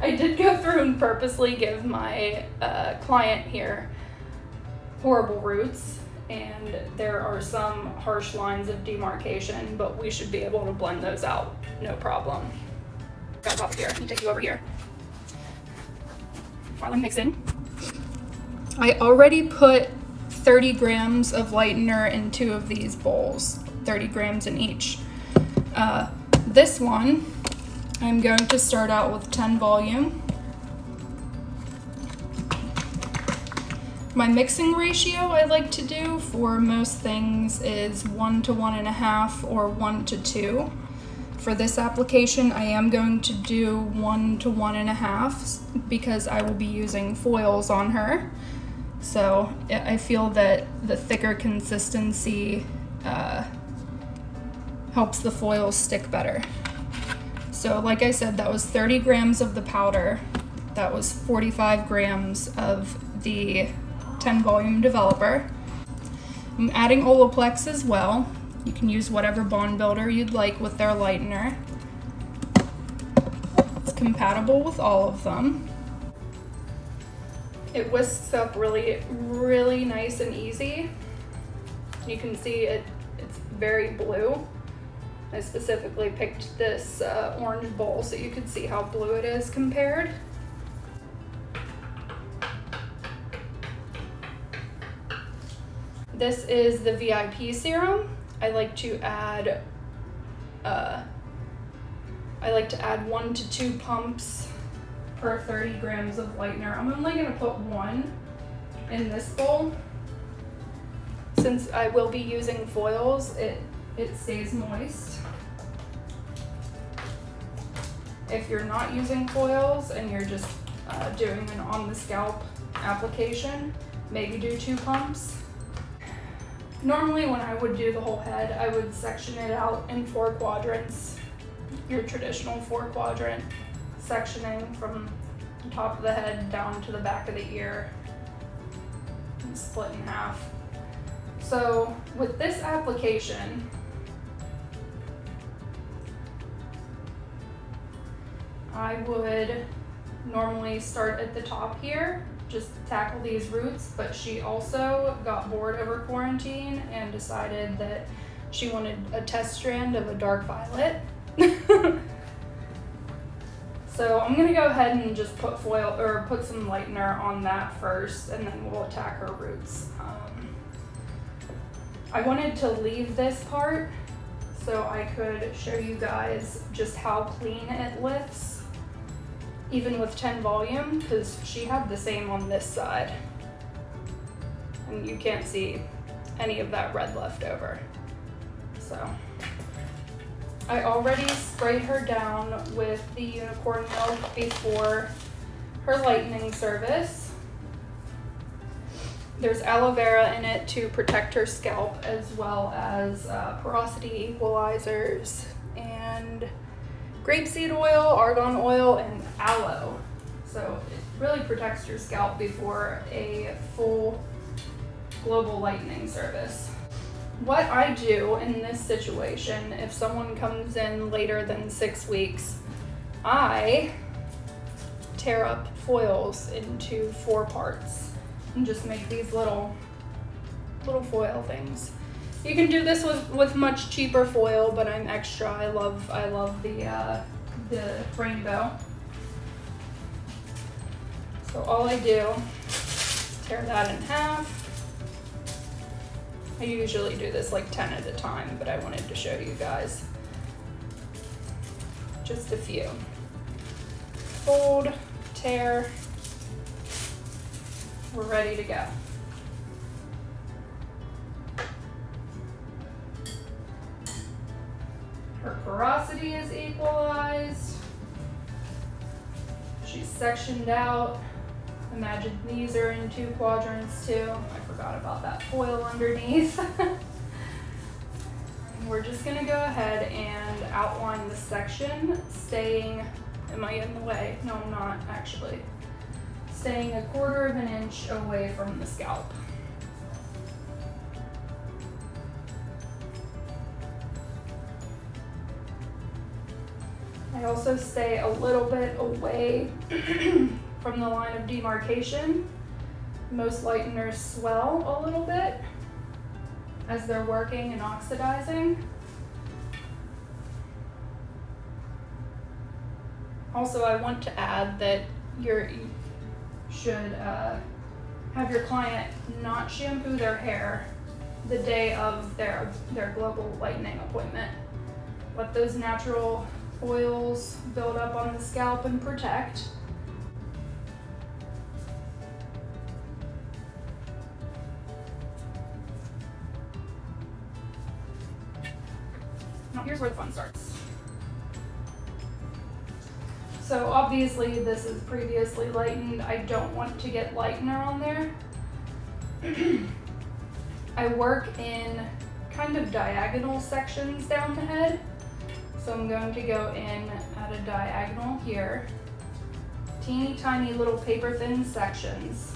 I did go through and purposely give my client here horrible roots, and there are some harsh lines of demarcation, but we should be able to blend those out, no problem. Got top here, let me take you over here. While I'm mixing, I already put 30 grams of lightener in 2 of these bowls, 30 grams in each. This one, I'm going to start out with 10 volume. My mixing ratio I like to do for most things is 1 to 1.5 or 1 to 2. For this application, I am going to do 1 to 1.5 because I will be using foils on her. So I feel that the thicker consistency helps the foils stick better. So like I said, that was 30 grams of the powder. That was 45 grams of the 10 volume developer. I'm adding Olaplex as well. You can use whatever bond builder you'd like with their lightener. It's compatible with all of them. It whisks up really, really nice and easy. You can see it's very blue. I specifically picked this orange bowl so you could see how blue it is compared. This is the VIP serum. I like to add 1 to 2 pumps per 30 grams of lightener. I'm only gonna put 1 in this bowl. Since I will be using foils, it stays moist. If you're not using foils and you're just doing an on the scalp application, maybe do 2 pumps. Normally when I would do the whole head, I would section it out in 4 quadrants, your traditional 4-quadrant sectioning from the top of the head down to the back of the ear, and split in half. So with this application, I would normally start at the top here, just tackle these roots, but she also got bored over quarantine and decided that she wanted a test strand of a dark violet. So I'm gonna go ahead and just put foil or put some lightener on that first, and then we'll attack her roots. I wanted to leave this part so I could show you guys just how clean it lifts, even with 10 volume, because she had the same on this side. And you can't see any of that red left over. So I already sprayed her down with the unicorn milk before her lightening service. There's aloe vera in it to protect her scalp, as well as porosity equalizers and grapeseed oil, argan oil, and aloe. So it really protects your scalp before a full global lightening service. What I do in this situation, if someone comes in later than 6 weeks, I tear up foils into 4 parts and just make these little foil things. You can do this with much cheaper foil, but I'm extra. I love the rainbow. So all I do is tear that in half. I usually do this like 10 at a time, but I wanted to show you guys just a few. Fold, tear, we're ready to go. Her porosity is equalized. She's sectioned out. Imagine these are in 2 quadrants too. I forgot about that foil underneath. And we're just gonna go ahead and outline the section, staying, am I in the way? No, I'm not actually. Staying 1/4 of an inch away from the scalp. I I also stay a little bit away from the line of demarcation. Most lighteners swell a little bit as they're working and oxidizing. Also, I want to add that you should have your client not shampoo their hair the day of their global lightening appointment. Let those natural oils build up on the scalp and protect. Now here's where the fun starts. So obviously this is previously lightened. I don't want to get lightener on there. I work in kind of diagonal sections down the head. So I'm going to go in at a diagonal here. Teeny tiny little paper thin sections.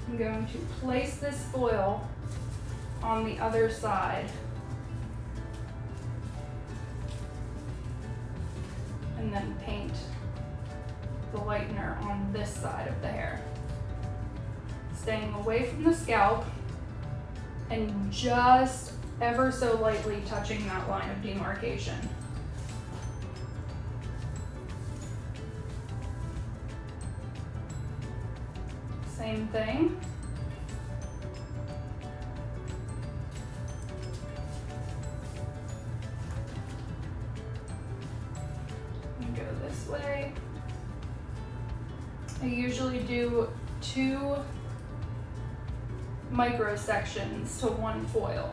I'm going to place this foil on the other side. And then paint the lightener on this side of the hair. Staying away from the scalp and just ever so lightly touching that line of demarcation. Same thing. Go this way. I usually do 2 micro sections to 1 foil.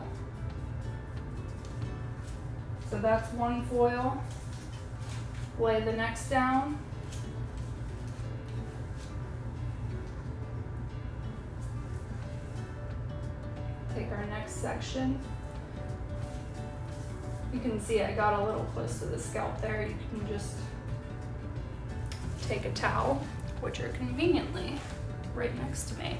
So that's 1 foil. Lay the next down. Take our next section. You can see I got a little close to the scalp there. You can just take a towel, which are conveniently right next to me.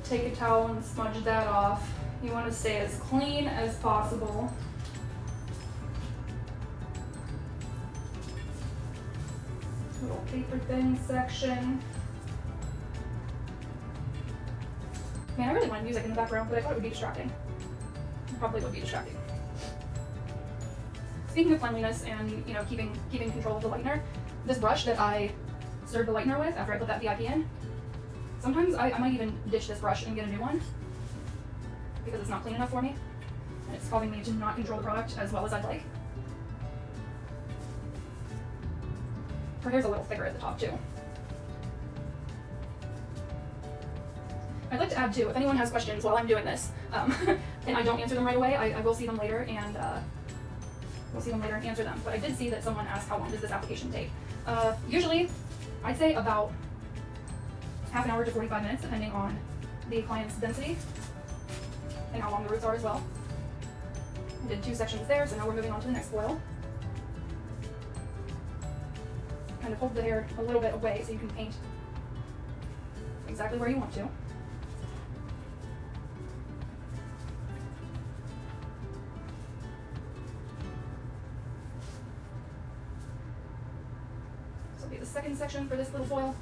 Take a towel and smudge that off. You want to stay as clean as possible. Little paper thin section. Man, I really wanted music in the background, but I thought it would be distracting. It probably would be distracting. Speaking of cleanliness and keeping control of the lightener, this brush that I stirred the lightener with after I put that VIP in, sometimes I might even ditch this brush and get a new one because it's not clean enough for me, and it's causing me to not control the product as well as I'd like. Her hair's a little thicker at the top too. I'd like to add too, if anyone has questions while I'm doing this, and I don't answer them right away, I will see them later and answer them. But I did see that someone asked how long does this application take. Usually, I'd say about half an hour to 45 minutes, depending on the client's density and how long the roots are as well. I did 2 sections there, so now we're moving on to the next foil. Kind of hold the hair a little bit away so you can paint exactly where you want to. This will be the second section for this little foil.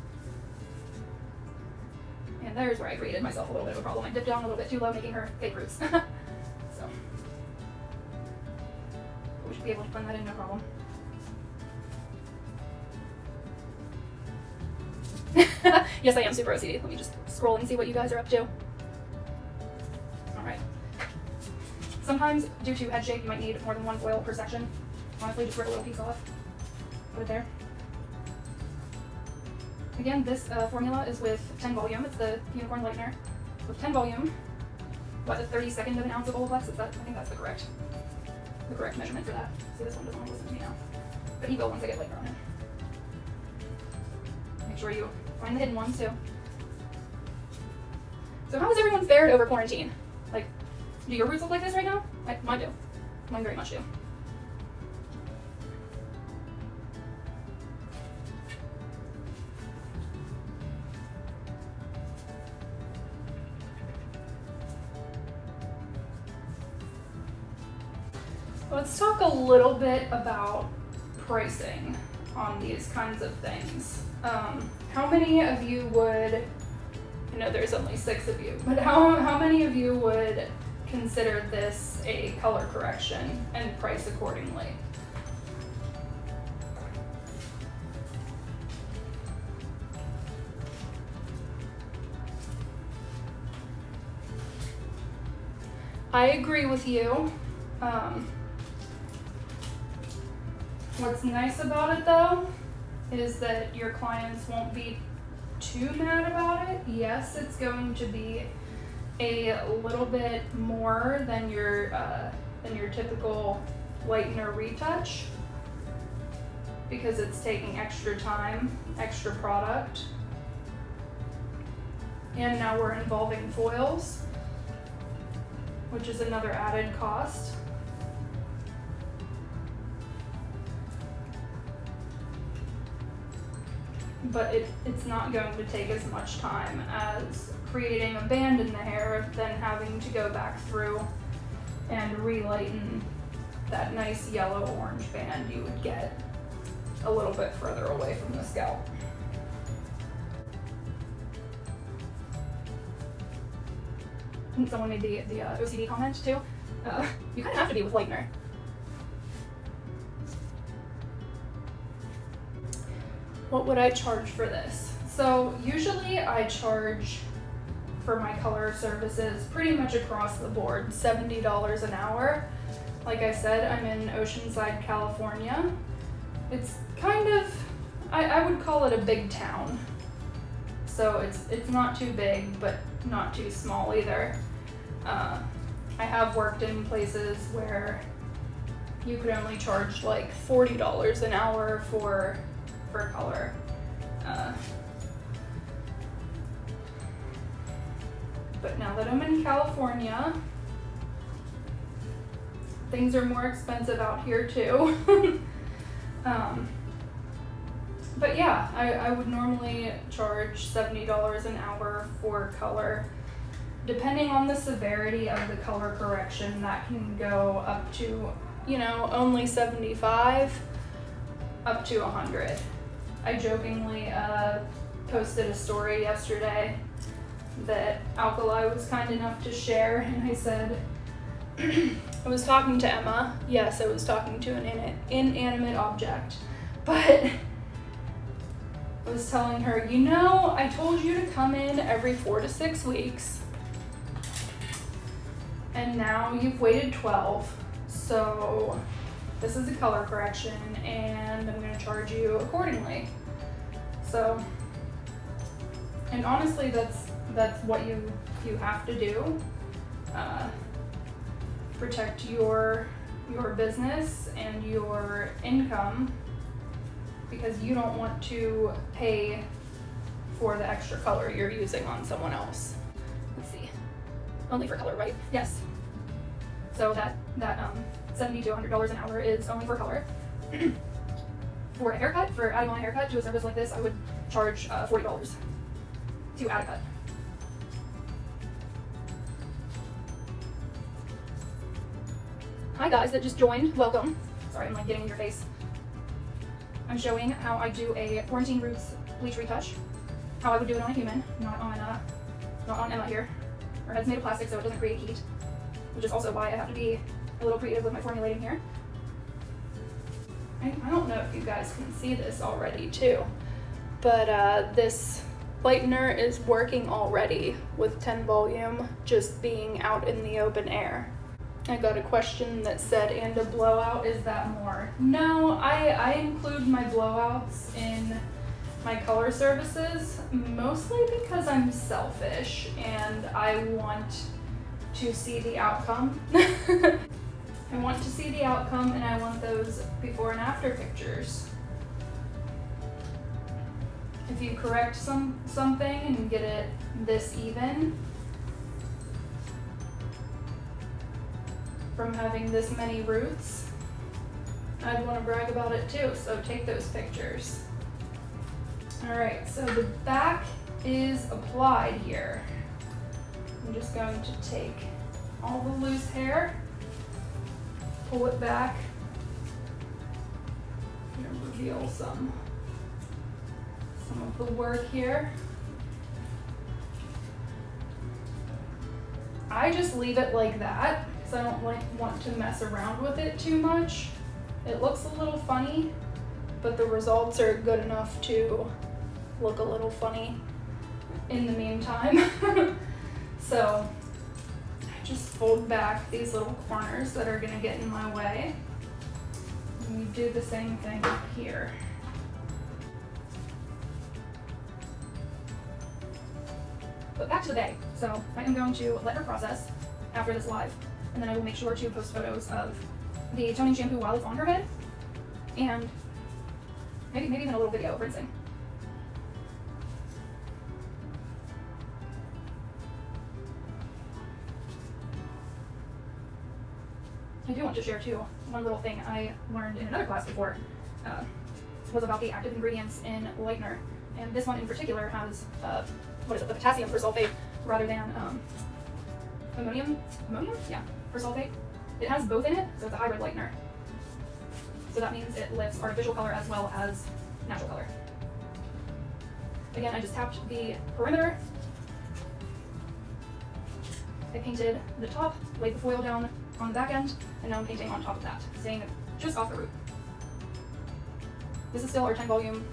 And there's where I created myself a little bit of a problem. I dipped down a little bit too low, making her fake roots. So we should be able to blend that in, no problem. Yes, I am super OCD. Let me just scroll and see what you guys are up to. Alright. Sometimes, due to head shape, you might need more than 1 foil per section. Honestly, just rip a little piece off. Put it there. Again, this formula is with 10 volume. It's the Unicorn Lightener. With 10 volume, what, a 32nd of an ounce of Olaplex? I think that's the correct measurement for that. See, this one doesn't want to listen to me now. But he will once I get lighter on it. Make sure you find the hidden ones too. So how has everyone fared over quarantine? Like, do your roots look like this right now? Mine do. Mine very much do. let's talk a little bit about pricing on these kinds of things. How many of you would, I know there's only 6 of you, but how many of you would consider this a color correction and price accordingly? I agree with you. What's nice about it though is that your clients won't be too mad about it. Yes, it's going to be a little bit more than your typical lightener retouch because it's taking extra time, extra product, and now we're involving foils, which is another added cost. But it's not going to take as much time as creating a band in the hair than having to go back through and relighten that nice yellow-orange band you would get a little bit further away from the scalp. And someone made the OCD comment too. You kind of have to be with lightener. What would I charge for this? So usually I charge for my color services pretty much across the board, $70 an hour. Like I said, I'm in Oceanside, California. It's kind of, I would call it a big town. So it's not too big, but not too small either. I have worked in places where you could only charge like $40 an hour for color. But now that I'm in California, things are more expensive out here too. But yeah, I would normally charge $70 an hour for color. Depending on the severity of the color correction, that can go up to, you know, only 75 up to 100. I jokingly posted a story yesterday that Alkali was kind enough to share, and I said, I was talking to Emma. Yes, I was talking to an inanimate object, but I was telling her, you know, I told you to come in every 4 to 6 weeks, and now you've waited 12, so this is a color correction, and I'm gonna charge you accordingly. So, and honestly, that's what you have to do. Protect your business and your income, because you don't want to pay for the extra color you're using on someone else. Let's see, only for color, right? Yes. So that $70 to $100 an hour is only for color. For a haircut, for adding on a haircut to a service like this, I would charge $40 to add a cut. Hi guys that just joined, welcome. Sorry, I'm like getting in your face. I'm showing how I do a quarantine roots bleach retouch. How I would do it on a human, not on Emma here. Her head's made of plastic, so it doesn't create heat, which is also why I have to be a little creative with my formulating here. I don't know if you guys can see this already too, but this lightener is working already with 10 volume just being out in the open air. I got a question that said, and a blowout, is that more? No, I include my blowouts in my color services, mostly because I'm selfish and I want to see the outcome. I want to see the outcome, and I want those before and after pictures. If you correct something and get it this even, from having this many roots, I'd want to brag about it too, so take those pictures. Alright, so the back is applied here. I'm just going to take all the loose hair pull it back. I'm gonna reveal some of the work here. I just leave it like that because I don't want to mess around with it too much. It looks a little funny, but the results are good enough to look a little funny in the meantime. So I just fold back these little corners that are gonna get in my way. And we do the same thing up here. But back to the bae. So I am going to let her process after this live, and then I will make sure to post photos of the toning shampoo while it's on her head, and maybe even a little video of rinsing. I do want to share too, one little thing I learned in another class before was about the active ingredients in lightener, and this one in particular has what is it, the potassium persulfate rather than ammonium? Yeah, persulfate. It has both in it, so it's a hybrid lightener. So that means it lifts artificial color as well as natural color. Again, I just tapped the perimeter. I painted the top, laid the foil down on the back end, and now I'm painting on top of that, staying just off the root. This is still our 10 volume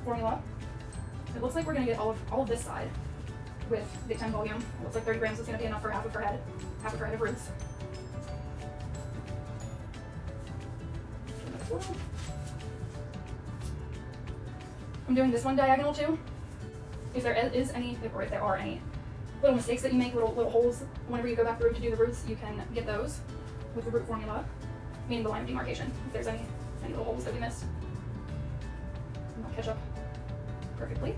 formula. It looks like we're going to get all of this side with the 10 volume. It looks like 30 grams is going to be enough for half of her head of roots. I'm doing this one diagonal too. If there is any, or if there are any little mistakes that you make, little holes whenever you go back through to do the roots, you can get those with the root formula, meaning the line of demarcation. If there's any little holes that we missed, and they'll catch up perfectly.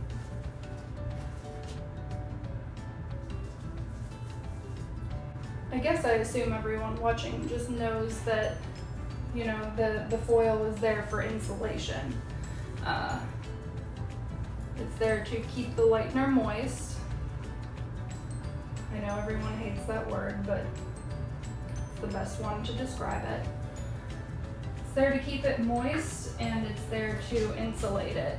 I guess I assume everyone watching just knows that, you know, the foil is there for insulation. It's there to keep the lightener moist. I know everyone hates that word, but it's the best one to describe it. It's there to keep it moist, and it's there to insulate it.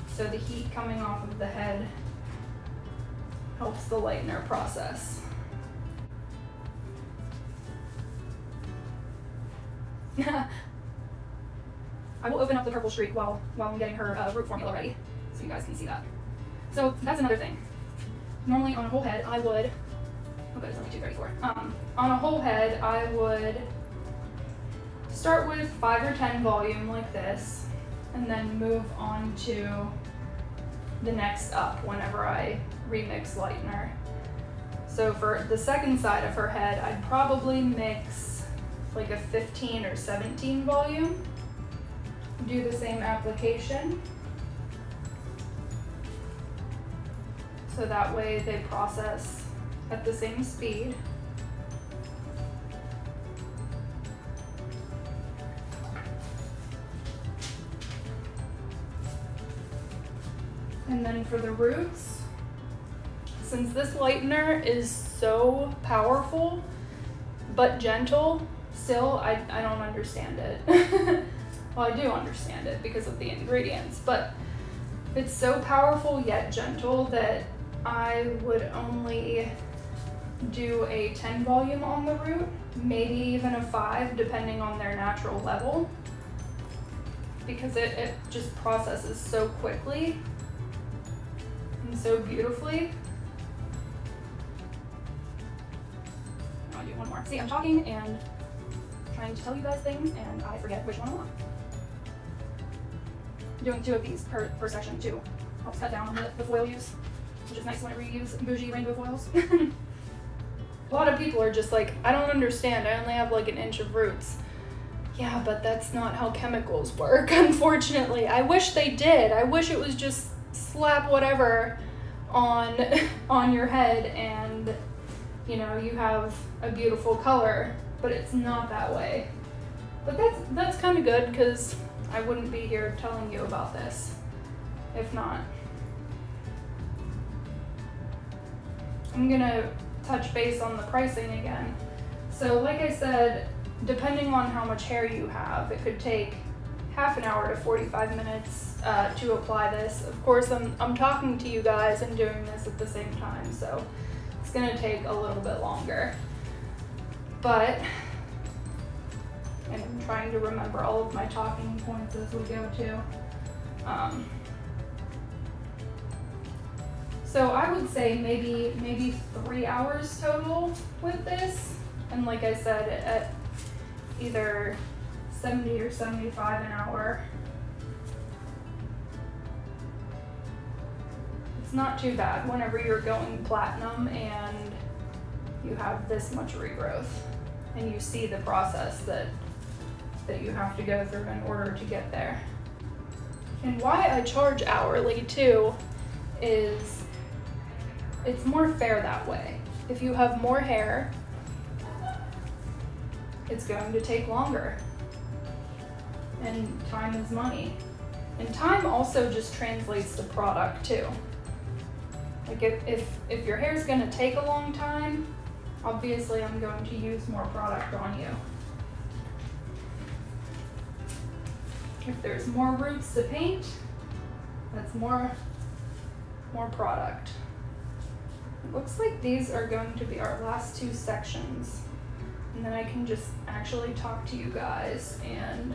So the heat coming off of the head helps the lightener process. I will open up the purple streak while I'm getting her root formula ready, so you guys can see that. So that's another thing. Normally on a whole head, I would, oh good, it's only 234. On a whole head, I would start with 5 or 10 volume like this, and then move on to the next up whenever I remix lightener. So for the second side of her head, I'd probably mix like a 15 or 17 volume. Do the same application. So that way they process at the same speed. And then for the roots, since this lightener is so powerful but gentle, still I don't understand it. Well, I do understand it because of the ingredients, but it's so powerful yet gentle that I would only do a 10 volume on the root, maybe even a 5 depending on their natural level, because it just processes so quickly and so beautifully. I'll do one more. See, I'm talking and trying to tell you guys things, and I forget which one I want. Doing 2 of these per section too helps cut down on the foil use, which is nice whenever you use bougie rainbow foils. A lot of people are just like, I don't understand, I only have like an inch of roots. Yeah, but that's not how chemicals work, unfortunately. I wish they did. I wish it was just slap whatever on your head and, you know, you have a beautiful color, but it's not that way. But that's kind of good, because I wouldn't be here telling you about this if not. I'm gonna touch base on the pricing again. So like I said, depending on how much hair you have, it could take half an hour to 45 minutes to apply this. Of course, I'm talking to you guys and doing this at the same time, so it's gonna take a little bit longer. But, and I'm trying to remember all of my talking points as we go too. So I would say maybe 3 hours total with this. And like I said, at either 70 or 75 an hour. It's not too bad whenever you're going platinum and you have this much regrowth and you see the process that you have to go through in order to get there. And why I charge hourly too is it's more fair that way. If you have more hair, it's going to take longer. And time is money. And time also just translates to product too. Like if your hair is gonna take a long time, obviously I'm going to use more product on you. If there's more roots to paint, that's more product. It looks like these are going to be our last 2 sections. And then I can just actually talk to you guys and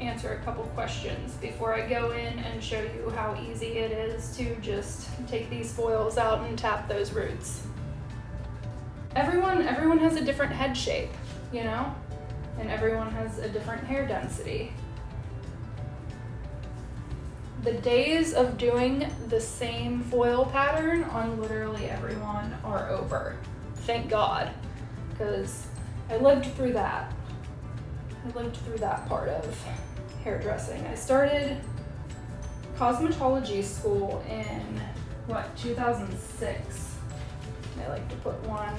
answer a couple questions before I go in and show you how easy it is to just take these foils out and tap those roots. Everyone has a different head shape, you know? And everyone has a different hair density. The days of doing the same foil pattern on literally everyone are over. Thank God, because I lived through that. I lived through that part of hairdressing. I started cosmetology school in, what, 2006. I like to put one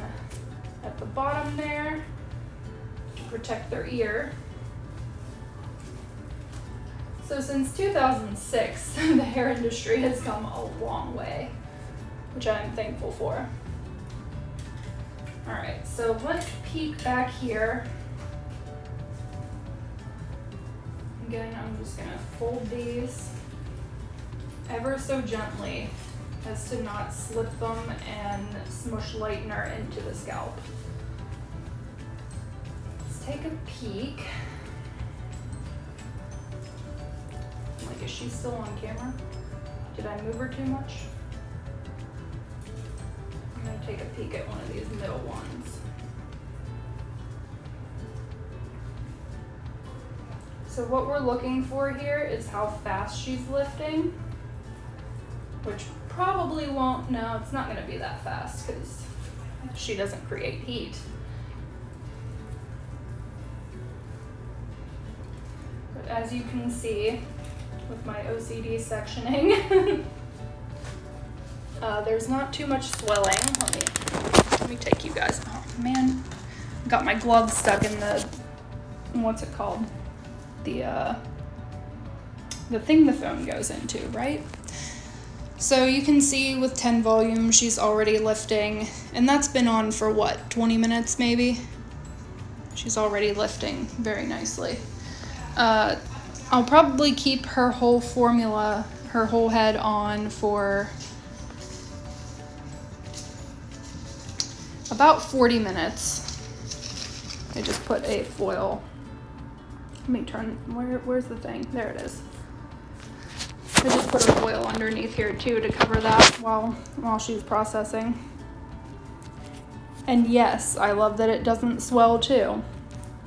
at the bottom there to protect their ear. So since 2006, the hair industry has come a long way, which I'm thankful for. All right, so let's peek back here. Again, I'm just gonna fold these ever so gently as to not slip them and smush lightener into the scalp. Let's take a peek. Like, is she still on camera? Did I move her too much? I'm gonna take a peek at one of these middle ones. So what we're looking for here is how fast she's lifting, which probably won't, no, it's not gonna be that fast because she doesn't create heat. But as you can see with my OCD sectioning, there's not too much swelling. Let me take you guys, oh man, got my glove stuck in the, what's it called? The thing the phone goes into, right? So you can see with 10 volume, she's already lifting, and that's been on for what, 20 minutes maybe? She's already lifting very nicely. I'll probably keep her whole formula, her whole head on for about 40 minutes. I just put a foil. Let me turn, where's the thing? There it is. I just put a foil underneath here too to cover that while she's processing. And yes, I love that it doesn't swell too.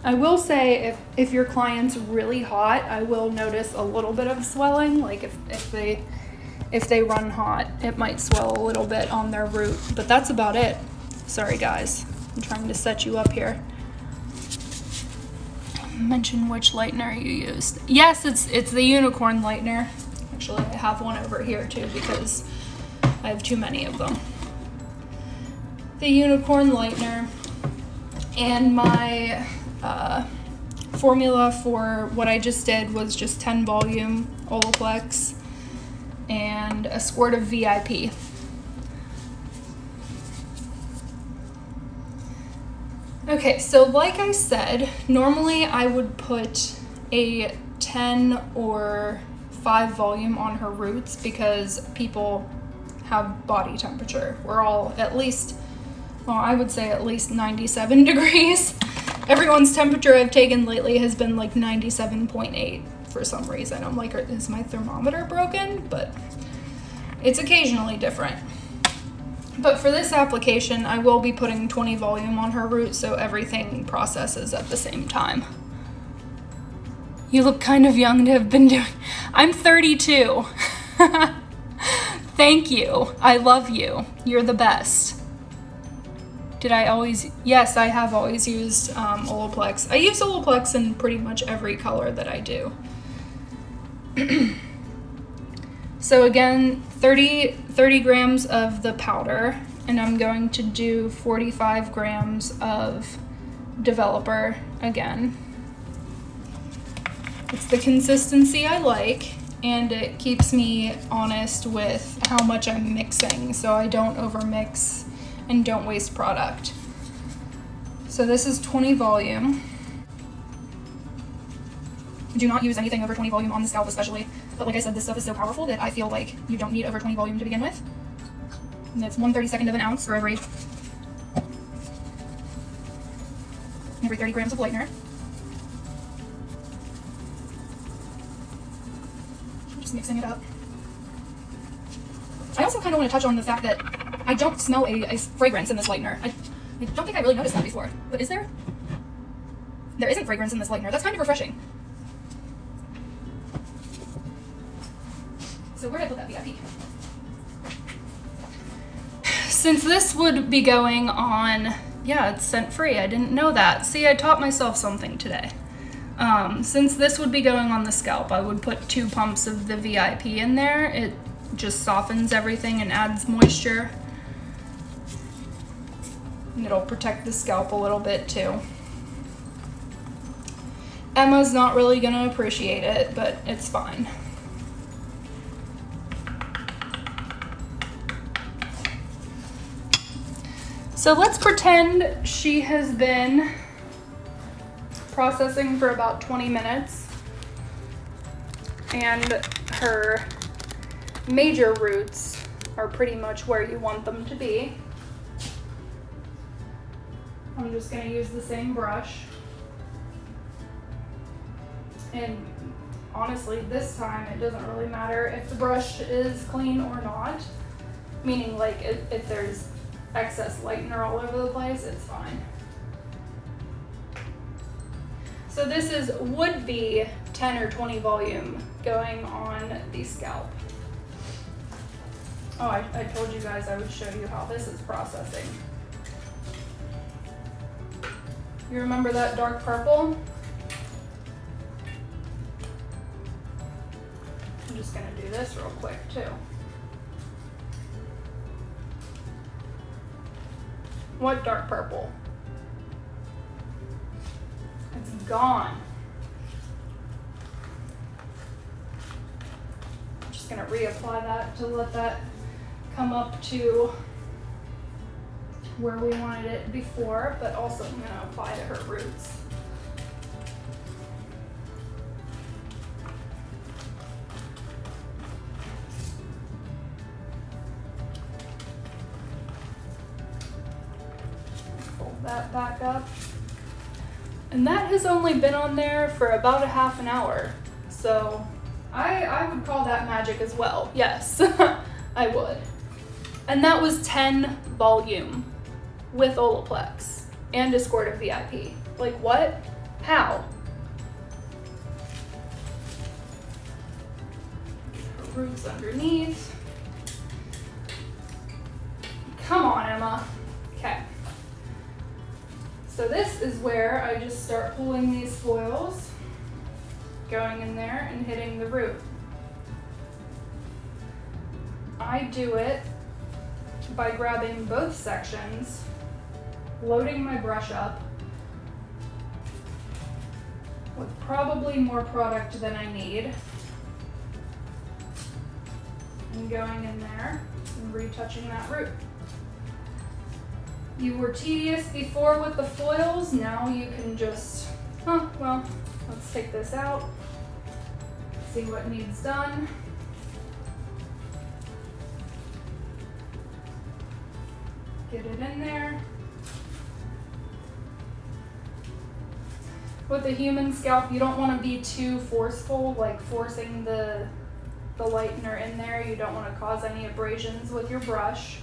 I will say if your client's really hot, I will notice a little bit of swelling. Like if they run hot, it might swell a little bit on their root, but that's about it. Sorry guys, I'm trying to set you up here. Mention which lightener you used. Yes, it's the Unicorn Lightener. Actually, I have one over here too because I have too many of them. The Unicorn Lightener, and my formula for what I just did was just 10 volume Olaplex and a squirt of VIP. Okay, so like I said, normally I would put a 10 or 5 volume on her roots because people have body temperature. We're all at least, well, I would say at least 97 degrees. Everyone's temperature I've taken lately has been like 97.8 for some reason. I'm like, is my thermometer broken? But it's occasionally different. But for this application, I will be putting 20 volume on her root so everything processes at the same time. You look kind of young to have been doing. I'm 32. Thank you. I love you. You're the best. Did I always? Yes, I have always used 𝒊𝒂𝒄𝒄𝒄. I use 𝒊𝒂𝒄𝒄 in pretty much every color that I do. So again, 30 grams of the powder, and I'm going to do 45 grams of developer again. It's the consistency I like, and it keeps me honest with how much I'm mixing so I don't overmix and don't waste product. So this is 20 volume. Do not use anything over 20 volume on the scalp especially, but like I said, this stuff is so powerful that I feel like you don't need over 20 volume to begin with. And that's 1/32 of an ounce for every 30 grams of lightener. Just mixing it up. I also kind of want to touch on the fact that I don't smell a fragrance in this lightener. I don't think I really noticed that before, but is there? There isn't fragrance in this lightener. That's kind of refreshing. So where did I put that VIP? Since this would be going on, yeah, it's scent free. I didn't know that. See, I taught myself something today. Since this would be going on the scalp, I would put 2 pumps of the VIP in there. It just softens everything and adds moisture. And it'll protect the scalp a little bit too. Emma's not really gonna appreciate it, but it's fine. So let's pretend she has been processing for about 20 minutes and her major roots are pretty much where you want them to be. I'm just gonna use the same brush. And honestly, this time it doesn't really matter if the brush is clean or not. Meaning like if there's excess lightener all over the place, it's fine. So this would be 10 or 20 volume going on the scalp. Oh, I told you guys I would show you how this is processing. You remember that dark purple? I'm just gonna do this real quick too. What dark purple? It's gone. I'm just gonna reapply that to let that come up to where we wanted it before, but also I'm gonna apply to her roots. Fold that back up. And that has only been on there for about a half an hour. So I would call that magic as well. Yes, I would. And that was 10 volume with 𝒊𝒂𝒄𝒄 and a squirt of VIP. Like what? How? Her roots underneath. Come on, Emma. Okay. So this is where I just start pulling these foils, going in there and hitting the root. I do it by grabbing both sections, loading my brush up with probably more product than I need, and going in there and retouching that root. You were tedious before with the foils, now you can just, well, let's take this out, see what needs done. Get it in there. With a human scalp, you don't want to be too forceful, like forcing the lightener in there. You don't want to cause any abrasions with your brush.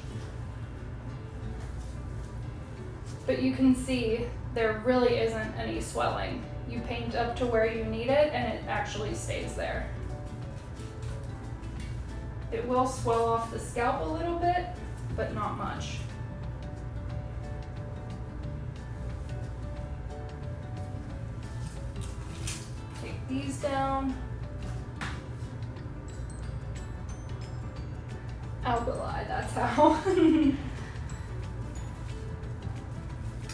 But you can see there really isn't any swelling. You paint up to where you need it and it actually stays there. It will swell off the scalp a little bit, but not much. Take these down. Alkali, that's how.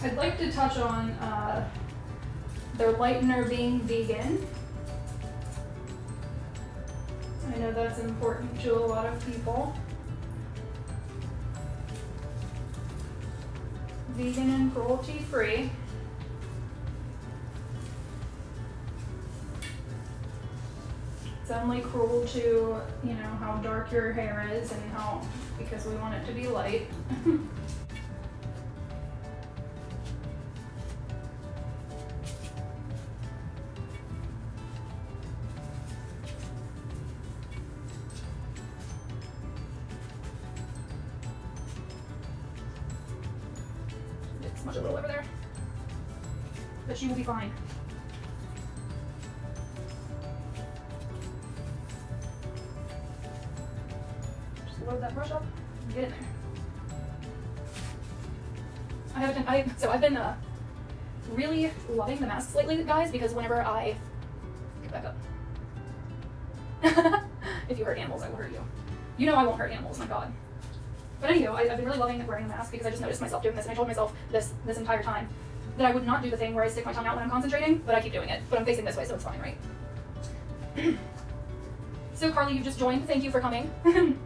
I'd like to touch on their lightener being vegan. I know that's important to a lot of people. Vegan and cruelty-free. It's only cruel to, you know, how dark your hair is and how, because we want it to be light. Smudge a little over there, but she will be fine. Just load that brush up and get in there. I've been really loving the masks lately, guys, because whenever I get back up, if you hurt animals, I will hurt you. You know I won't hurt animals, my God. But anyhow, I've been really loving wearing a mask because I just noticed myself doing this, and I told myself this entire time that I would not do the thing where I stick my tongue out when I'm concentrating, but I keep doing it. But I'm facing this way, so it's fine, right? So Carly, you just joined. Thank you for coming. I'm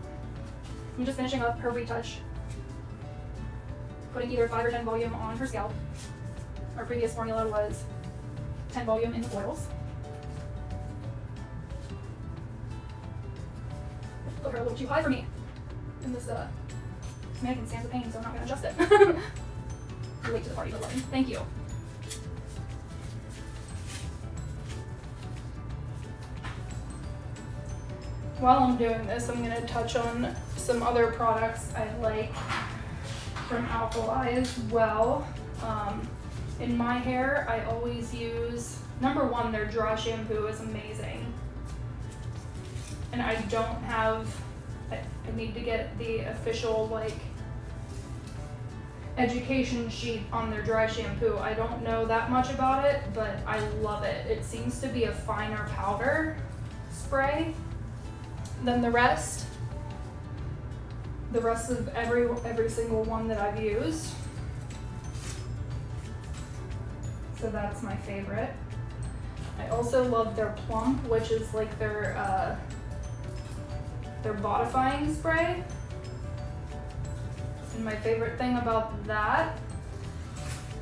just finishing up her retouch, putting either 5 or 10 volume on her scalp. Our previous formula was 10 volume in the oils. Put her a little too high for me in this mannequin stands the pain, so I'm not going to adjust it. You're late to the party, but love you. Thank you. While I'm doing this, I'm going to touch on some other products I like from Alkali as well. In my hair, I always use, number one, their dry shampoo is amazing. And I don't have, I need to get the official, like, education sheet on their dry shampoo. I don't know that much about it, but I love it. It seems to be a finer powder spray than the rest of every single one that I've used. So that's my favorite. I also love their Plump, which is like their bodifying spray. And my favorite thing about that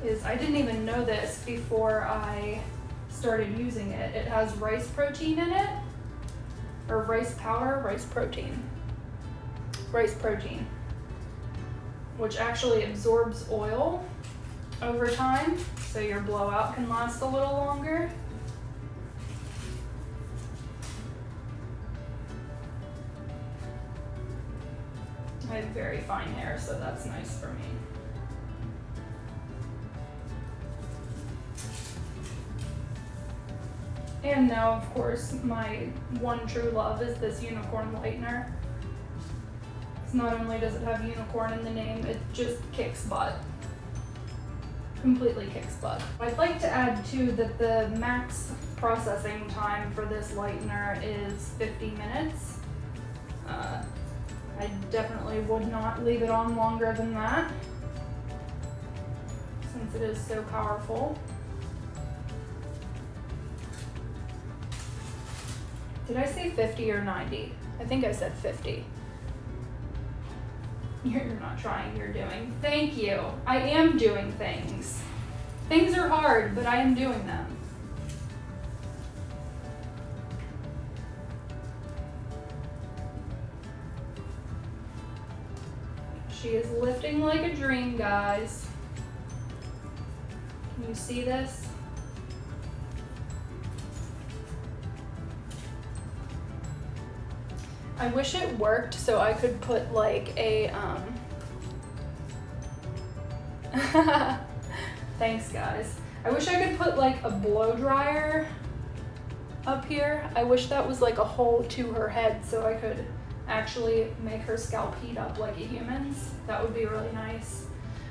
is I didn't even know this before I started using it. It has rice protein in it, or rice powder, rice protein, which actually absorbs oil over time, so your blowout can last a little longer. I have very fine hair, so that's nice for me. And now, of course, my one true love is this unicorn lightener. So not only does it have unicorn in the name, it just kicks butt. Completely kicks butt. I'd like to add too that the max processing time for this lightener is 50 minutes. I definitely would not leave it on longer than that, since it is so powerful. Did I say 50 or 90? I think I said 50. You're not trying, you're doing. Thank you. I am doing things. Things are hard, but I am doing them. She is lifting like a dream, guys. Can you see this? I wish it worked so I could put like a, thanks guys. I wish I could put like a blow dryer up here. I wish that was like a hole to her head so I could actually make her scalp heat up like a human's. That would be really nice.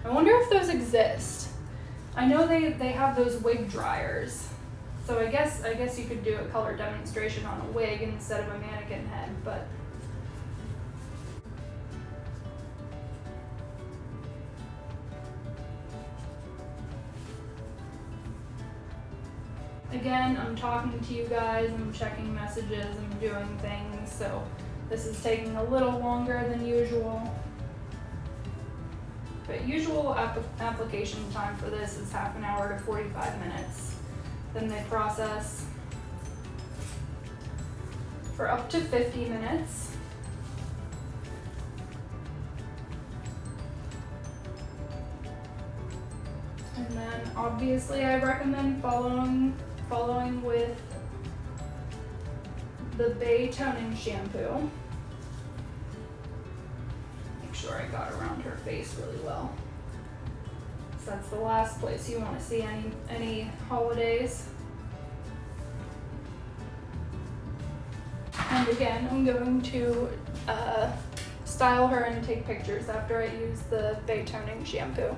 I wonder if those exist. I know they have those wig dryers. So I guess you could do a color demonstration on a wig instead of a mannequin head, but again, I'm talking to you guys, I'm checking messages, I'm doing things, so this is taking a little longer than usual. But usual application time for this is half an hour to 45 minutes. Then they process for up to 50 minutes. And then obviously I recommend following with the 𝒌𝒊𝒕𝒉 toning shampoo. Make sure I got around her face really well. So that's the last place you want to see any holidays. And again, I'm going to style her and take pictures after I use the 𝒌𝒊𝒕𝒉 toning shampoo.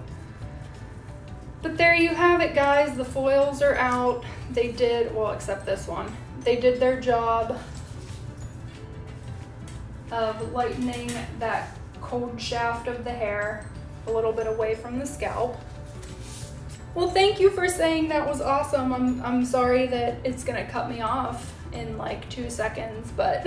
But there you have it, guys. The foils are out. They did, well, except this one. They did their job of lightening that cold shaft of the hair a little bit away from the scalp. Well, thank you for saying that was awesome. I'm sorry that it's gonna cut me off in like 2 seconds, but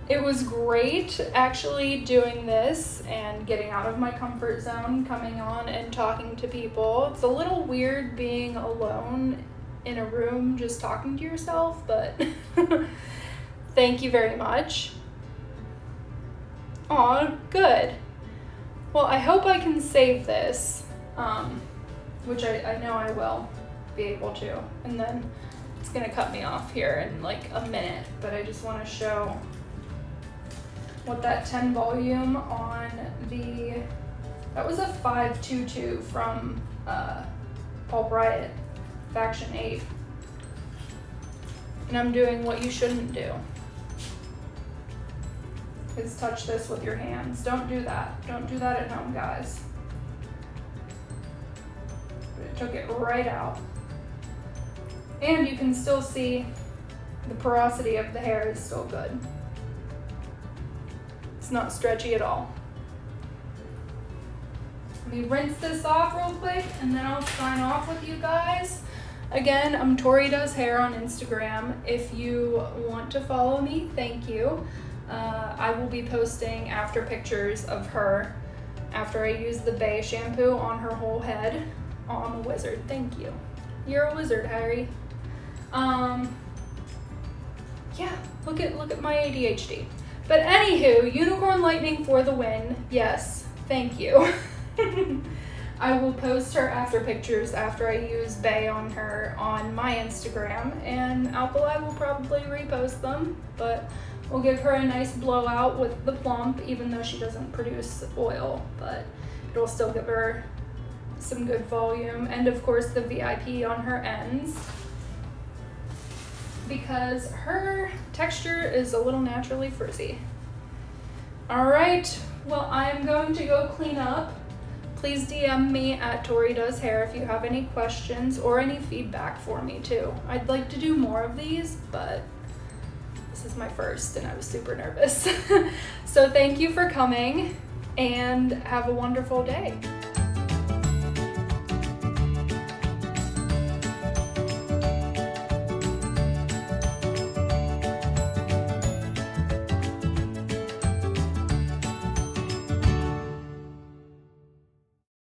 it was great actually doing this and getting out of my comfort zone, coming on and talking to people. It's a little weird being alone in a room just talking to yourself, but thank you very much. Aw, good. Well, I hope I can save this, which I know I will be able to. And then it's gonna cut me off here in like a minute, but I just wanna show what that 10 volume on that was a 522 from Paul Bryant, Faction 8. And I'm doing what you shouldn't do, is touch this with your hands. Don't do that. Don't do that at home, guys. But it took it right out. And you can still see the porosity of the hair is still good. It's not stretchy at all. Let me rinse this off real quick and then I'll sign off with you guys. Again, I'm Tori Does Hair on Instagram. If you want to follow me, thank you. I will be posting after pictures of her after I use the 𝒌𝒊𝒕𝒉 shampoo on her whole head. Oh, I'm a wizard, thank you. You're a wizard, Harry. Yeah, look at my ADHD. But anywho, Unicorn Lightning for the win. Yes, thank you. I will post her after pictures after I use 𝒌𝒊𝒕𝒉 on her on my Instagram, and Alkali will probably repost them, but we'll give her a nice blowout with the plump, even though she doesn't produce oil, but it'll still give her some good volume, and of course the VIP on her ends, because her texture is a little naturally frizzy. All right, well, I'm going to go clean up. Please DM me at Tori Does Hair if you have any questions or any feedback for me too. I'd like to do more of these, but this is my first and I was super nervous. So thank you for coming and have a wonderful day.